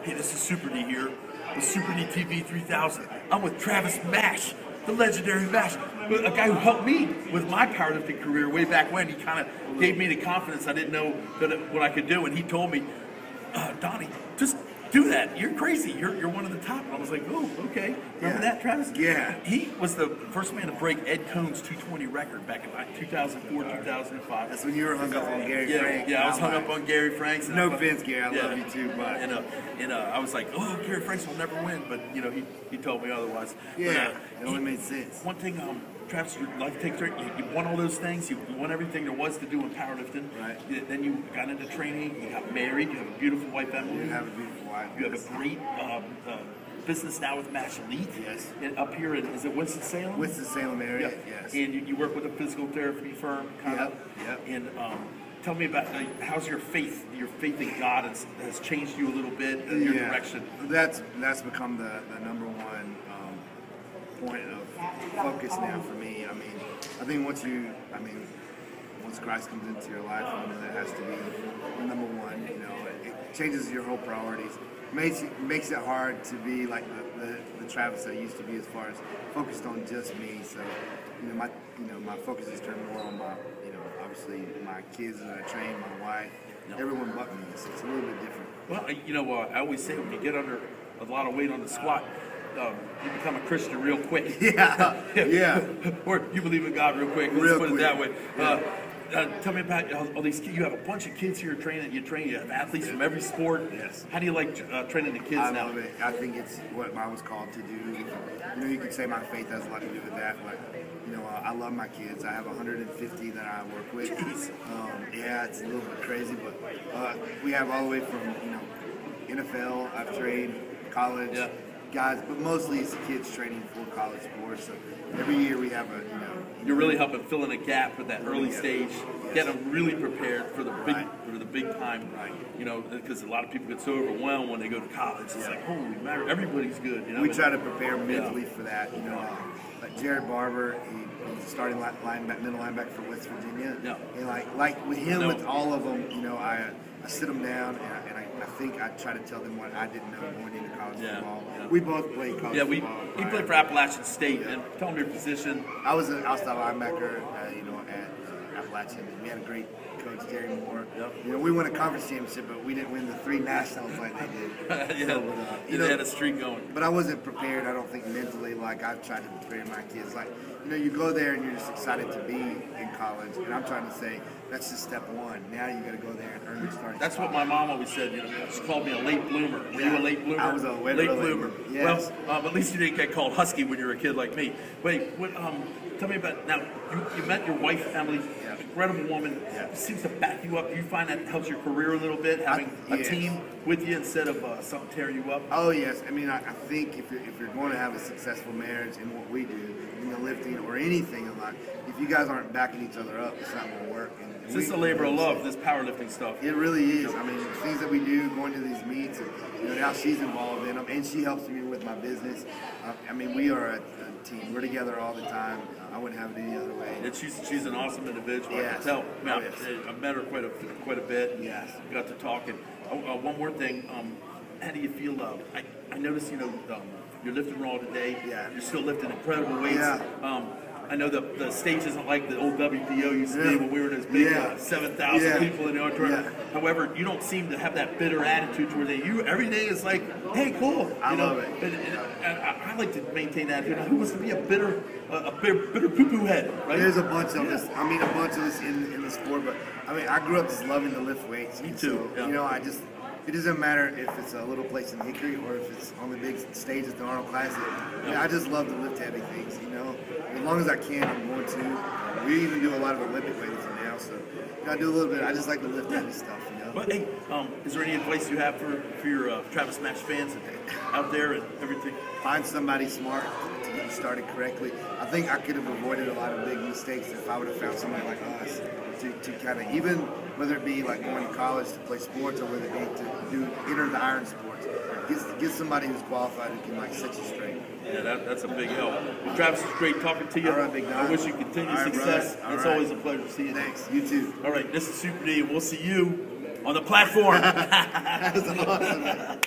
Hey, this is Super D here with SuperDtv-Travis. I'm with Travis Mash, the legendary Mash, a guy who helped me with my powerlifting career way back when. He kind of gave me the confidence I didn't know what I could do, and he told me, Donnie, just do that. You're crazy. You're one of the top. And I was like, oh, okay. Remember that, Travis? Yeah. He was the first man to break Ed Cohn's 220 record back in like 2004, 2005. That's when you were hung up on Gary Frank. Yeah, I was hung up on Gary Franks. No offense, Gary. I love you too, but and I was like, oh, Gary Franks will never win, but you know, he told me otherwise. Yeah, it only made sense. One thing, Travis, your life takes you won all those things. You won everything there was to do in powerlifting. Right. Then you got into training. You got married. You have a beautiful wife, Emily. You have a beautiful wife. You have a great business now with Mash Elite. Yes. And up here in, is it Winston-Salem? Winston-Salem area, yes. And you work with a physical therapy firm, kind of. Yep. And tell me about how's your faith in God has changed you a little bit, your direction. That's become the number one point of focus now for me. I mean, I think once Christ comes into your life, that has to be the number one. You know, it changes your whole priorities. Makes it hard to be like the Travis I used to be, as far as focused on just me. So, my focus is turned more on my, obviously my kids that I train, my wife, everyone but me. So it's a little bit different. Well, I always say when you get under a lot of weight on the squat, you become a Christian real quick. Yeah. Or you believe in God real quick. Let's put it that way. Yeah. Tell me about all these kids. You have a bunch of kids here training. You have athletes from every sport. Yes. How do you like training the kids now? I love it. I think it's what I was called to do. You could say my faith has a lot to do with that, but I love my kids. I have 150 that I work with. Yeah, it's a little bit crazy, but we have all the way from NFL. I've trained college. Yeah. Guys, but mostly it's kids training for college sports. So every year we have a, You're really helping fill in a gap at that early stage, get them really prepared for the big time. Right. Because a lot of people get so overwhelmed when they go to college. It's like, holy man, everybody's good. We try to prepare mentally for that. Like Jared Barber, he's starting middle linebacker for West Virginia. Yeah. And like with him, with all of them, I sit them down and I think I try to tell them what I didn't know going into college football. Yeah. We both played college football. He played for Appalachian State. And tell him your position. I was an outside linebacker, at Appalachian. We had a great coach, Jerry Moore. Yep. We won a conference championship, but we didn't win the 3 nationals like they did. They had a streak going. But I wasn't prepared, I don't think, mentally, like I've tried to prepare my kids. Like, you go there and you're just excited to be in college, and I'm trying to say, that's just step one. Now you got to go there and earn your starting That's spot. what my mom always said. She called me a late bloomer. Were you a late bloomer? I was a late bloomer. Yes. Well, at least you didn't get called husky when you were a kid like me. Wait, tell me about now. You met your wife, Emily. Incredible woman. Seems to back you up. Do you find that helps your career a little bit, having a team with you instead of something tearing you up? Oh yes. I mean, I think if you're going to have a successful marriage in what we do, lifting or anything in life, if you guys aren't backing each other up, it's not going to work. It's just a labor of love, this powerlifting stuff. It really is. I mean, the things that we do, going to these meets, and now she's involved in them, and she helps me with my business. I mean, we are a team. We're together all the time. I wouldn't have it any other way. And she's an awesome individual. Yes. I can tell. Yes. I've met her quite a bit. Yes. Got to talking. One more thing. How do you feel? I noticed you're lifting raw today. Yeah. You're still lifting incredible weights. Yeah. I know the stage isn't like the old WBO used to be when we were in those big 7,000 people in the auditorium. However, you don't seem to have that bitter attitude towards it. You every day is like, hey, cool. I love it. And I like to maintain that. Who wants to be a bitter poo-poo head, right? There's a bunch of us. I mean, a bunch of us in the sport. But I mean, I grew up just loving to lift weights. Me too. So, it doesn't matter if it's a little place in Hickory or if it's on the big stage at the Arnold Classic. I just love to lift heavy things, As long as I can, I'm going to. We even do a lot of Olympic weightlifting now, so I do a little bit. I just like to lift heavy stuff, But hey, is there any advice you have for your Travis Mash fans out there and everything? Find somebody smart to get you started correctly. I think I could have avoided a lot of big mistakes if I would have found somebody like us to kind of, even whether it be like going to college to play sports or whether it be to enter the iron sports. Get somebody who's qualified who can set you straight. Yeah, that's a big help. Well, Travis, it's great talking to you. All right, big dog. I wish you continued success. It's always a pleasure to see you. Thanks. You too. All right, this is Super D, and we'll see you on the platform. That was awesome.